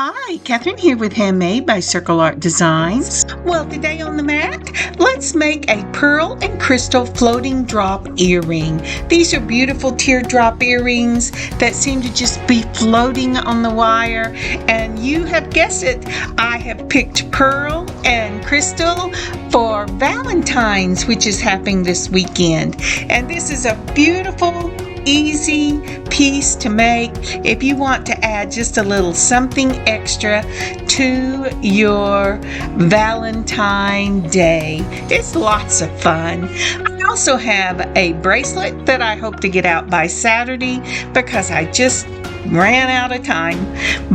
Hi, Kathryn here with Handmade by CircleartDesigns. Well, today on the mat, let's make a pearl and crystal floating drop earring. These are beautiful teardrop earrings that seem to just be floating on the wire. And you have guessed it, I have picked pearl and crystal for Valentine's, which is happening this weekend. And this is a beautiful, easy piece to make if you want to add just a little something extra to your Valentine Day. It's lots of fun. I also have a bracelet that I hope to get out by Saturday because I just ran out of time.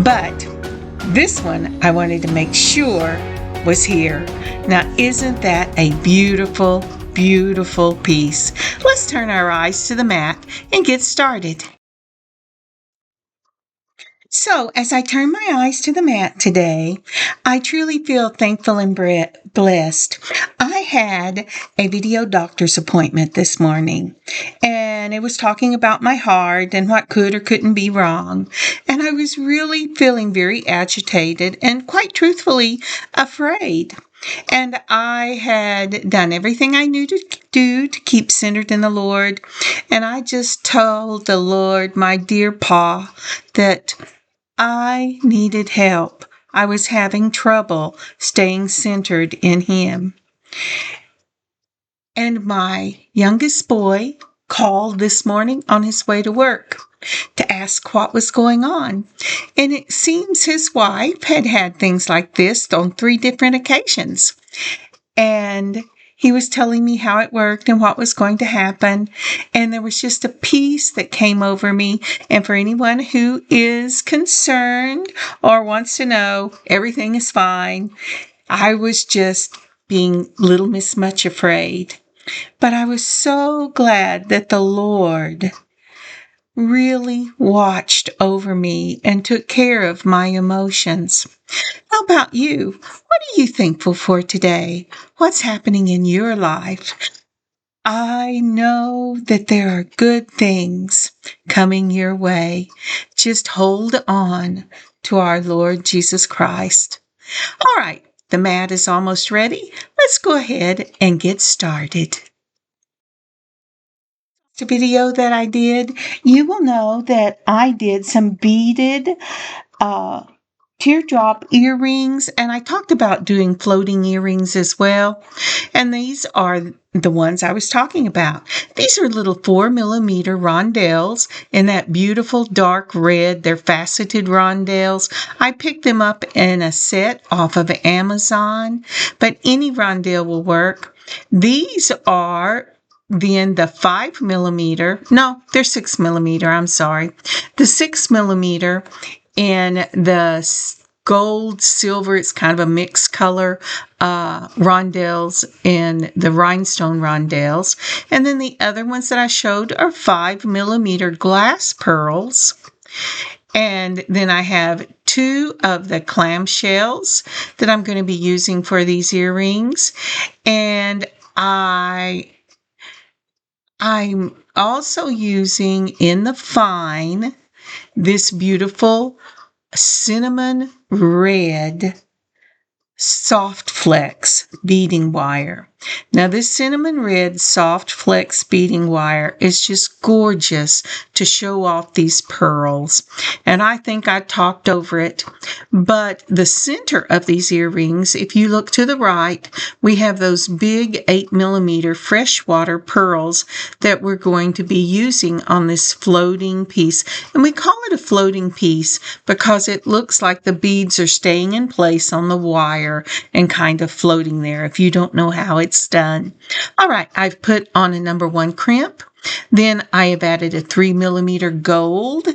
But this one I wanted to make sure was here. Now, isn't that a beautiful piece? Let's turn our eyes to the mat and get started. So, as I turn my eyes to the mat today, I truly feel thankful and blessed. I had a video doctor's appointment this morning, and it was talking about my heart and what could or couldn't be wrong. And I was really feeling very agitated and, quite truthfully, afraid. And I had done everything I knew to do to keep centered in the Lord. And I just told the Lord, my dear Pa, that I needed help. I was having trouble staying centered in Him. And my youngest boy called this morning on his way to work to ask what was going on. And it seems his wife had had things like this on 3 different occasions. And he was telling me how it worked and what was going to happen. And there was just a peace that came over me. And for anyone who is concerned or wants to know, everything is fine. I was just being little Miss Much afraid. But I was so glad that the Lord really watched over me and took care of my emotions. How about you? What are you thankful for today? What's happening in your life? I know that there are good things coming your way. Just hold on to our Lord Jesus Christ. All right, the mat is almost ready. Let's go ahead and get started. The video that I did, you will know that I did some beaded teardrop earrings, and I talked about doing floating earrings as well. And these are the ones I was talking about. These are little 4mm rondelles in that beautiful dark red. They're faceted rondelles. I picked them up in a set off of Amazon, but any rondelle will work. These are then the 5mm, no, they're 6mm, I'm sorry. The 6mm in the gold, silver, it's kind of a mixed color, rondelles and the rhinestone rondelles. And then the other ones that I showed are 5mm glass pearls. And then I have 2 of the clamshells that I'm going to be using for these earrings. And I'm also using in the fine this beautiful cinnamon red soft flex beading wire. Now, this cinnamon red soft flex beading wire is just gorgeous to show off these pearls. And I think I talked over it, but the center of these earrings, if you look to the right, we have those big 8mm freshwater pearls that we're going to be using on this floating piece. And we call it a floating piece because it looks like the beads are staying in place on the wire and kind of floating there if you don't know how it's done. All right, I've put on a number 1 crimp. Then I have added a 3mm gold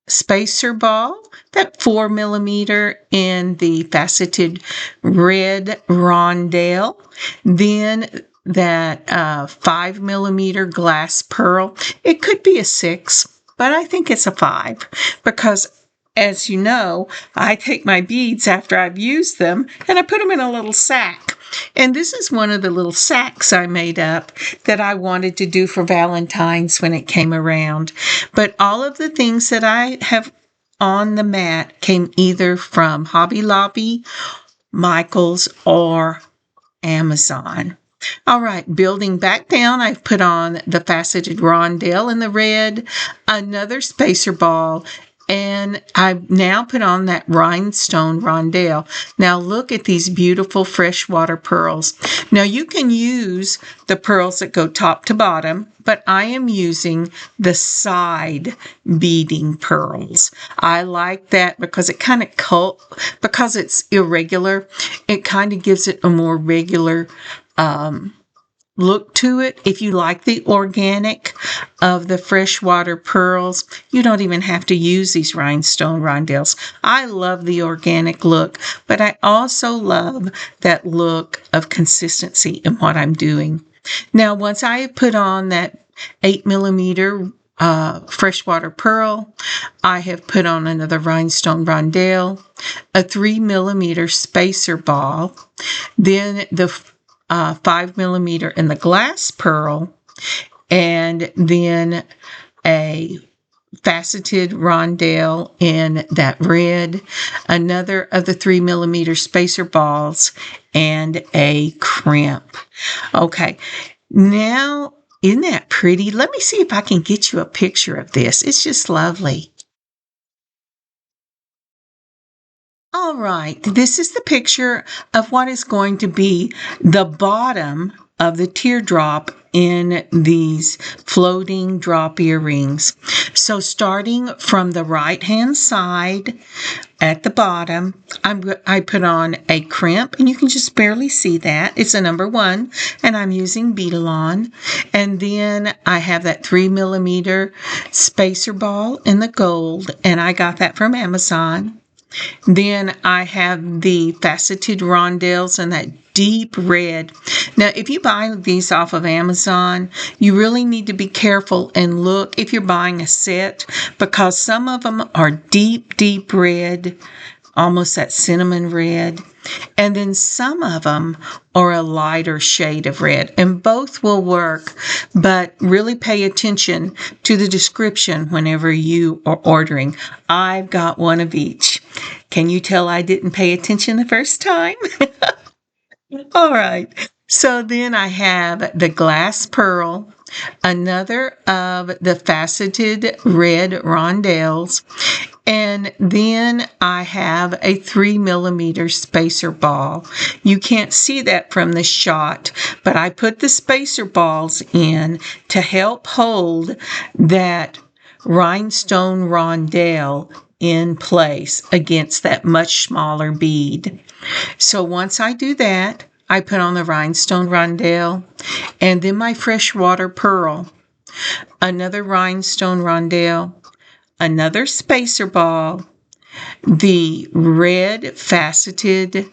spacer ball, that 4mm in the faceted red rondelle, then that 5mm glass pearl. It could be a 6, but I think it's a 5 because, as you know, I take my beads after I've used them and I put them in a little sack. And this is one of the little sacks I made up that I wanted to do for Valentine's when it came around. But all of the things that I have on the mat came either from Hobby Lobby, Michael's, or Amazon. All right, building back down, I've put on the faceted rondelle in the red, another spacer ball, and I've now put on that rhinestone rondelle. Now look at these beautiful freshwater pearls. Now you can use the pearls that go top to bottom, but I am using the side beading pearls. I like that because it kind of because it's irregular, it kind of gives it a more regular look to it. If you like the organic of the freshwater pearls, you don't even have to use these rhinestone rondelles. I love the organic look, but I also love that look of consistency in what I'm doing. Now, once I put on that 8mm freshwater pearl, I have put on another rhinestone rondelle, a 3mm spacer ball, then the 5mm in the glass pearl, and then a faceted rondelle in that red, another of the 3mm spacer balls, and a crimp. Okay, now isn't that pretty? Let me see if I can get you a picture of this. It's just lovely. All right, this is the picture of what is going to be the bottom of the teardrop in these floating drop earrings. So starting from the right-hand side at the bottom, I put on a crimp, and you can just barely see that. It's a number 1, and I'm using Beadalon. And then I have that 3mm spacer ball in the gold, and I got that from Amazon. Then I have the faceted rondelles in that deep red. Now, if you buy these off of Amazon, you really need to be careful and look if you're buying a set, because some of them are deep, deep red, almost that cinnamon red. And then some of them are a lighter shade of red, and both will work, but really pay attention to the description whenever you are ordering. I've got one of each. Can you tell I didn't pay attention the first time? All right. So then I have the glass pearl, another of the faceted red rondelles, and then I have a 3mm spacer ball. You can't see that from the shot, but I put the spacer balls in to help hold that rhinestone rondelle in place against that much smaller bead. So once I do that, I put on the rhinestone rondelle, and then my freshwater pearl, another rhinestone rondelle, another spacer ball, the red faceted,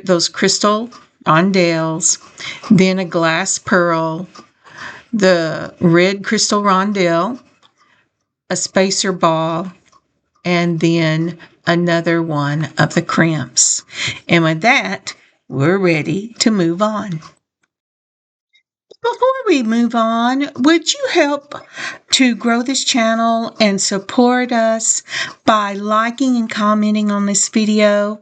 those crystal rondelles, then a glass pearl, the red crystal rondelle, a spacer ball, and then another one of the crimps. And with that, we're ready to move on. Before we move on, would you help to grow this channel and support us by liking and commenting on this video,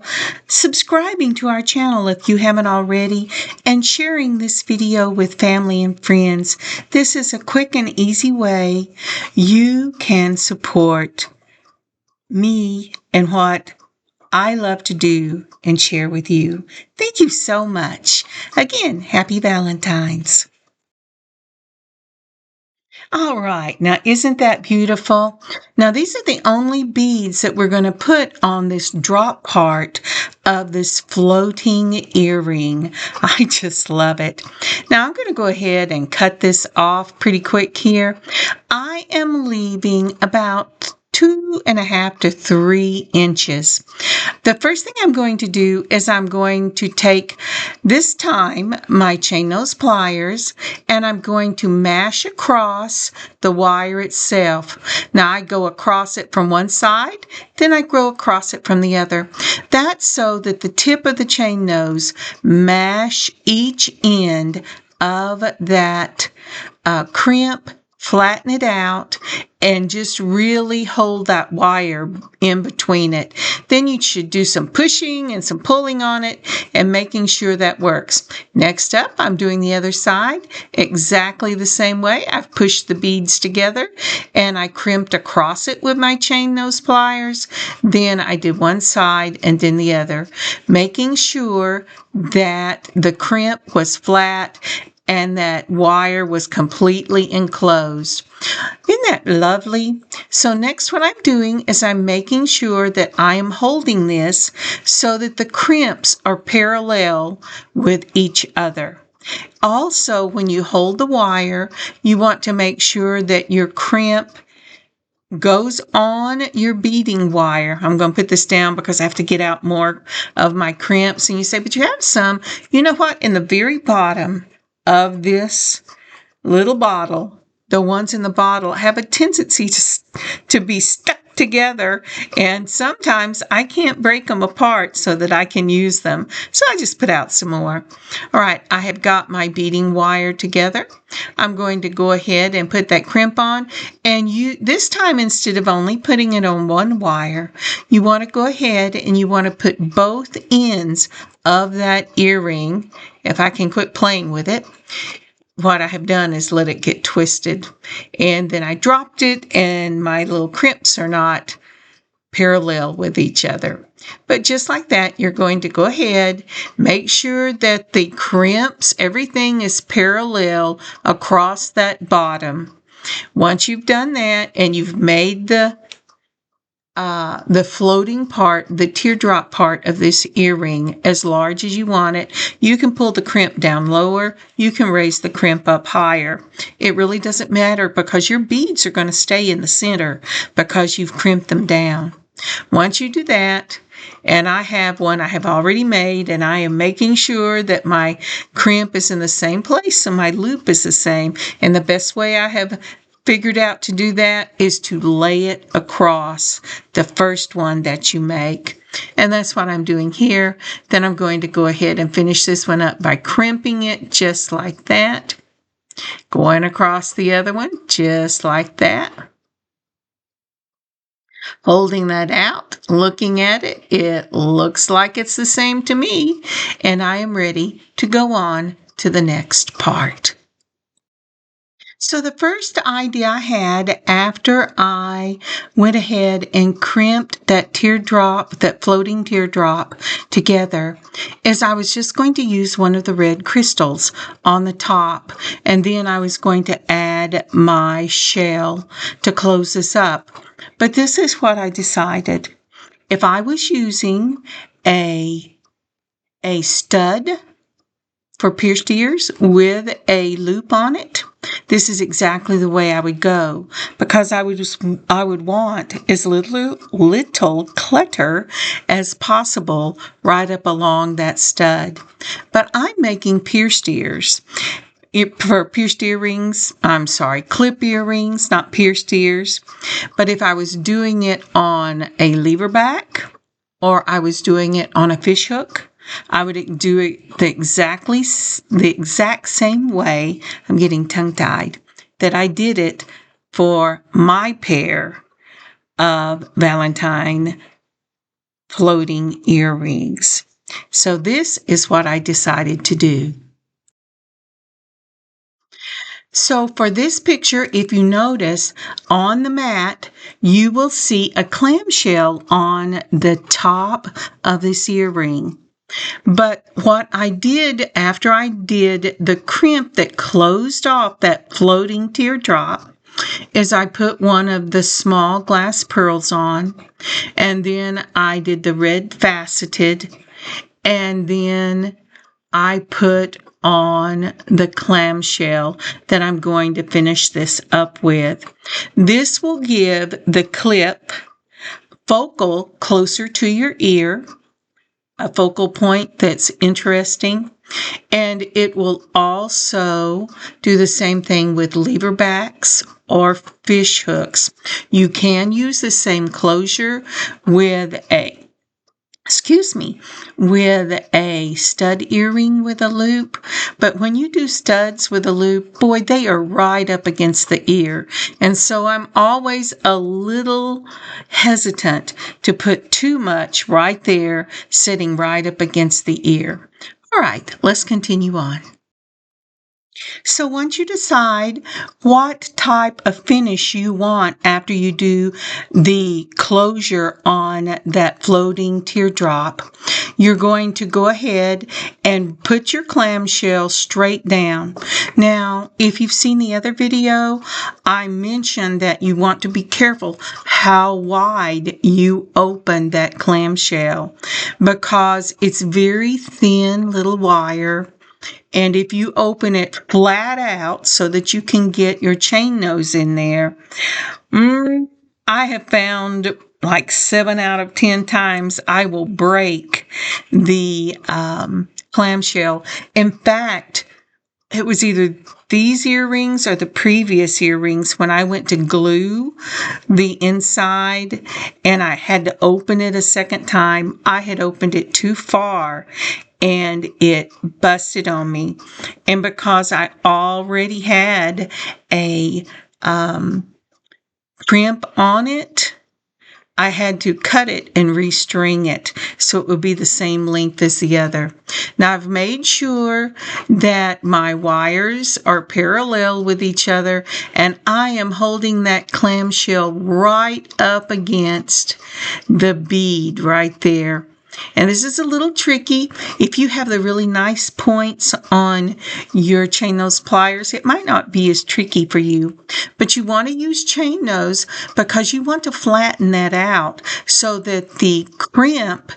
subscribing to our channel if you haven't already, and sharing this video with family and friends? This is a quick and easy way you can support me and what I love to do and share with you. Thank you so much. Again, happy Valentine's. All right, now isn't that beautiful? Now these are the only beads that we're going to put on this drop part of this floating earring. I just love it. Now I'm going to go ahead and cut this off pretty quick here. I am leaving about 2.5 to 3 inches. The first thing I'm going to do is I'm going to take this time my chain nose pliers, and I'm going to mash across the wire itself. Now I go across it from one side, then I go across it from the other. That's so that the tip of the chain nose mash each end of that crimp flatten it out, and just really hold that wire in between it. Then you should do some pushing and some pulling on it and making sure that works. Next up, I'm doing the other side exactly the same way. I've pushed the beads together and I crimped across it with my chain nose pliers. Then I did one side and then the other, making sure that the crimp was flat and that wire was completely enclosed. Isn't that lovely? So next what I'm doing is I'm making sure that I am holding this so that the crimps are parallel with each other. Also, when you hold the wire, you want to make sure that your crimp goes on your beading wire. I'm going to put this down because I have to get out more of my crimps. And you say, but you have some. You know what? In the very bottom of this little bottle, the ones in the bottle have a tendency to be stuck together, and sometimes I can't break them apart so that I can use them. So I just put out some more. All right, I have got my beading wire together. I'm going to go ahead and put that crimp on, and this time instead of only putting it on one wire, you want to go ahead and you want to put both ends of that earring. If I can quit playing with it, what I have done is let it get twisted, and then I dropped it, and my little crimps are not parallel with each other. But just like that, you're going to go ahead, make sure that the crimps, everything is parallel across that bottom. Once you've done that and you've made the floating part, the teardrop part of this earring as large as you want it, you can pull the crimp down lower, you can raise the crimp up higher. It really doesn't matter because your beads are going to stay in the center because you've crimped them down. Once you do that, and I have one I have already made, and I am making sure that my crimp is in the same place so my loop is the same. And the best way I have figured out to do that is to lay it across the first one that you make. And that's what I'm doing here. Then I'm going to go ahead and finish this one up by crimping it just like that. Going across the other one just like that. Holding that out, looking at it, it looks like it's the same to me. And I am ready to go on to the next part. So the first idea I had after I went ahead and crimped that teardrop, that floating teardrop together, is I was just going to use one of the red crystals on the top, and then I was going to add my shell to close this up. But this is what I decided. If I was using a stud for pierced ears with a loop on it, this is exactly the way I would go, because I would want as little clutter as possible right up along that stud. But I'm making pierced ears. For pierced earrings, clip earrings, not pierced ears. But if I was doing it on a lever back or I was doing it on a fish hook, I would do it the exact same way. I'm getting tongue-tied. That I did it for my pair of Valentine floating earrings. So this is what I decided to do. So for this picture, if you notice on the mat, you will see a clamshell on the top of this earring. But what I did after I did the crimp that closed off that floating teardrop is I put one of the small glass pearls on, and then I did the red faceted, and then I put on the clamshell that I'm going to finish this up with. This will give the clip focal closer to your ear, a focal point that's interesting, and it will also do the same thing with lever backs or fish hooks. You can use the same closure with a excuse me, with a stud earring with a loop. But when you do studs with a loop, boy, they are right up against the ear. And so I'm always a little hesitant to put too much right there, sitting right up against the ear. All right, let's continue on. So once you decide what type of finish you want after you do the closure on that floating teardrop, you're going to go ahead and put your clamshell straight down. Now, if you've seen the other video, I mentioned that you want to be careful how wide you open that clamshell because it's very thin little wire. And if you open it flat out so that you can get your chain nose in there, I have found like 7 out of 10 times I will break the clamshell. In fact, it was either these earrings or the previous earrings when I went to glue the inside and I had to open it a second time. I had opened it too far and it busted on me. And because I already had a crimp on it, I had to cut it and restring it so it would be the same length as the other. Now I've made sure that my wires are parallel with each other and I am holding that clamshell right up against the bead right there. And this is a little tricky. If you have the really nice points on your chain nose pliers, it might not be as tricky for you. But you want to use chain nose because you want to flatten that out so that the crimp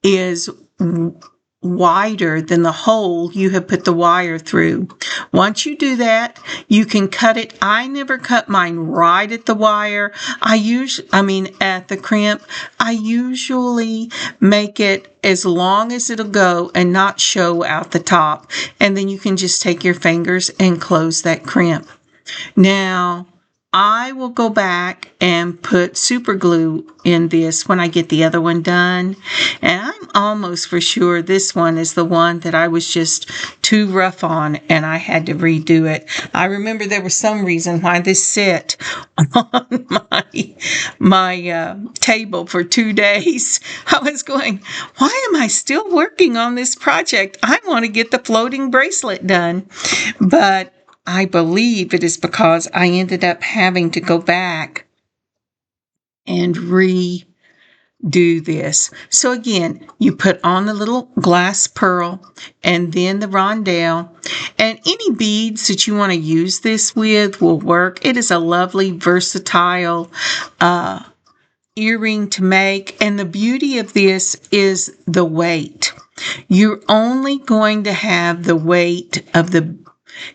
is wider than the hole you have put the wire through. Once you do that, you can cut it. I never cut mine right at the wire. At the crimp. I usually make it as long as it'll go and not show out the top. And then you can just take your fingers and close that crimp. Now, I will go back and put super glue in this when I get the other one done. And I'm almost for sure this one is the one that I was just too rough on and I had to redo it. I remember there was some reason why this sat on my table for 2 days. I was going, why am I still working on this project? I want to get the floating bracelet done. But I believe it is because I ended up having to go back and redo this. So again, you put on the little glass pearl and then the rondelle, and any beads that you want to use this with will work. It is a lovely, versatile earring to make, and the beauty of this is the weight. You're only going to have the weight of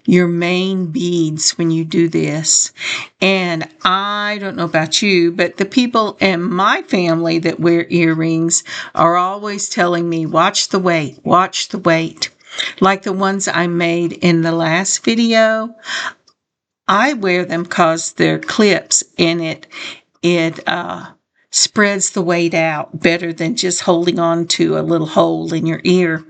your main beads when you do this. And I don't know about you, but the people in my family that wear earrings are always telling me, watch the weight, watch the weight. Like the ones I made in the last video, I wear them because they're clips and it spreads the weight out better than just holding on to a little hole in your ear.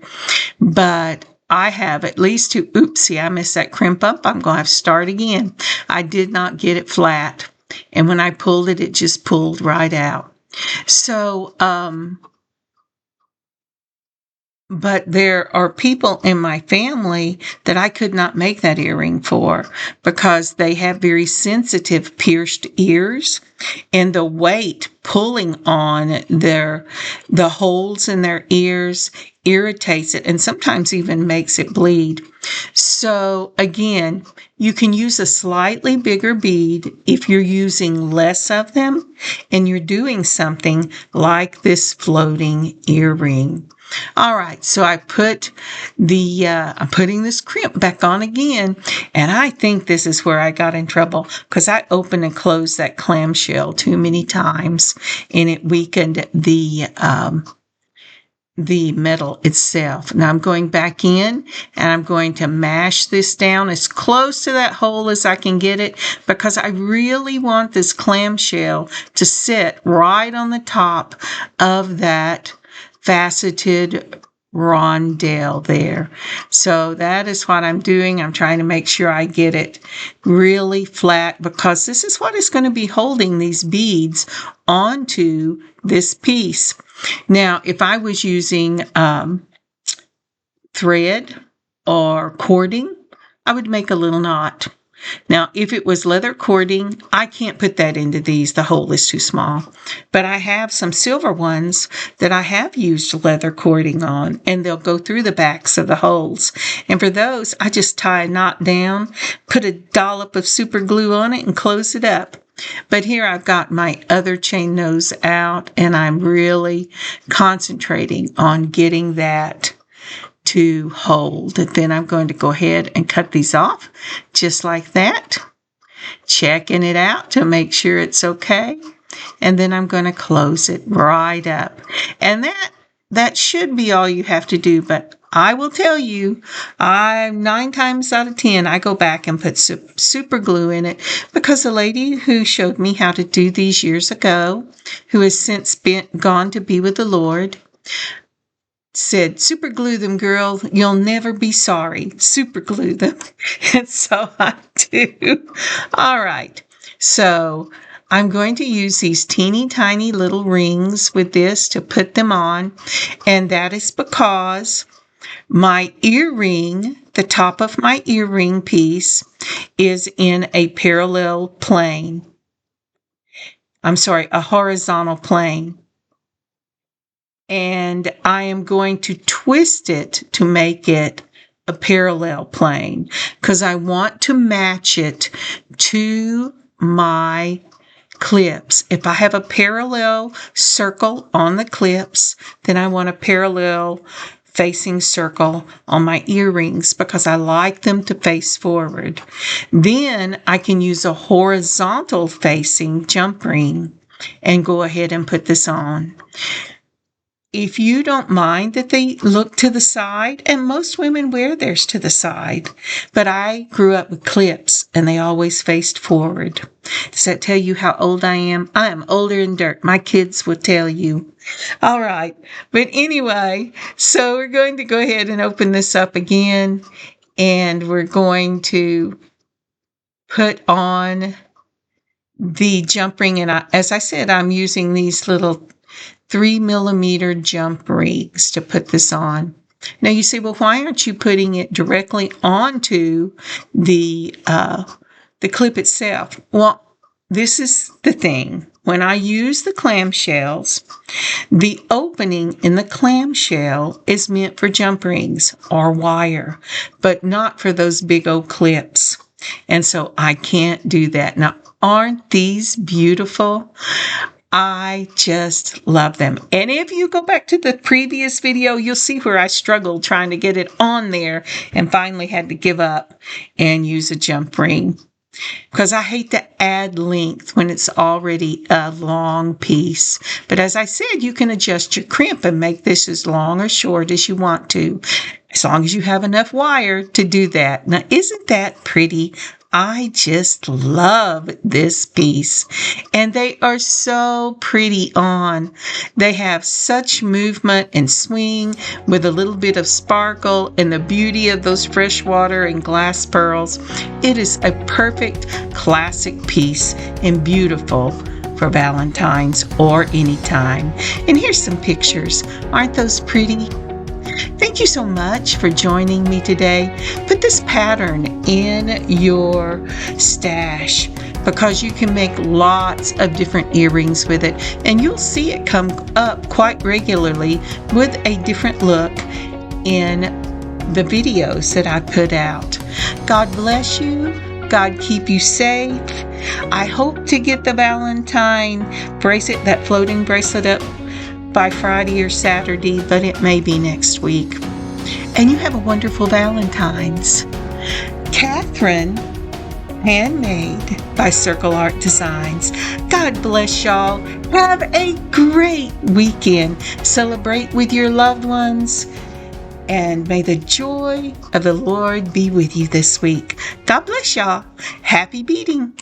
But I have at least two. Oopsie, I messed that crimp up. I'm going to have to start again. I did not get it flat. And when I pulled it, it just pulled right out. So, but there are people in my family that I could not make that earring for because they have very sensitive pierced ears, and the weight pulling on the holes in their ears irritates it and sometimes even makes it bleed. So again, you can use a slightly bigger bead if you're using less of them and you're doing something like this floating earring. All right, so I'm putting this crimp back on again, and I think this is where I got in trouble because I opened and closed that clamshell too many times, and it weakened the metal itself. Now I'm going back in and I'm going to mash this down as close to that hole as I can get it because I really want this clamshell to sit right on the top of that faceted rondelle there. So that is what I'm doing. I'm trying to make sure I get it really flat, because this is what is going to be holding these beads onto this piece. Now, if I was using thread or cording, I would make a little knot. Now, if it was leather cording, I can't put that into these. The hole is too small. But I have some silver ones that I have used leather cording on, and they'll go through the backs of the holes. And for those, I just tie a knot down, put a dollop of super glue on it, and close it up. But here I've got my other chain nose out, and I'm really concentrating on getting that to hold. And then I'm going to go ahead and cut these off just like that, checking it out to make sure it's okay. And then I'm going to close it right up. And that should be all you have to do. But I will tell you, 9 times out of 10, I go back and put super glue in it, because the lady who showed me how to do these years ago, who has since gone to be with the Lord, said, super glue them, girl. You'll never be sorry. Super glue them. And so I do. All right. So I'm going to use these teeny tiny little rings with this to put them on. And that is because my earring, the top of my earring piece, is in a parallel plane. I'm sorry, a horizontal plane. And I am going to twist it to make it a parallel plane, because I want to match it to my clips. If I have a parallel circle on the clips, then I want a parallel facing circle on my earrings, because I like them to face forward. Then I can use a horizontal facing jump ring and go ahead and put this on. If you don't mind that they look to the side, and most women wear theirs to the side, but I grew up with clips and they always faced forward. Does that tell you how old I am? I am older than dirt. My kids will tell you. All right. But anyway, so we're going to go ahead and open this up again, and we're going to put on the jump ring. And as I said, I'm using these little 3mm jump rings to put this on. Now you say, well, why aren't you putting it directly onto the clip itself? Well, this is the thing. When I use the clamshells, the opening in the clamshell is meant for jump rings or wire, but not for those big old clips. And so I can't do that. Now, aren't these beautiful? I just love them. And if you go back to the previous video, you'll see where I struggled trying to get it on there and finally had to give up and use a jump ring, because I hate to add length when it's already a long piece. But as I said, you can adjust your crimp and make this as long or short as you want to, as long as you have enough wire to do that. Now, isn't that pretty? I just love this piece, and they are so pretty on. They have such movement and swing with a little bit of sparkle and the beauty of those freshwater and glass pearls. It is a perfect classic piece and beautiful for Valentine's or anytime. And here's some pictures. Aren't those pretty? Thank you so much for joining me today. Put this pattern in your stash, because you can make lots of different earrings with it, and you'll see it come up quite regularly with a different look in the videos that I put out. God bless you. God keep you safe. I hope to get the Valentine bracelet, that floating bracelet, up by Friday or Saturday, but it may be next week. And you have a wonderful Valentine's. Kathryn, Handmade by circleartdesigns. God bless y'all. Have a great weekend. Celebrate with your loved ones. And may the joy of the Lord be with you this week. God bless y'all. Happy beading.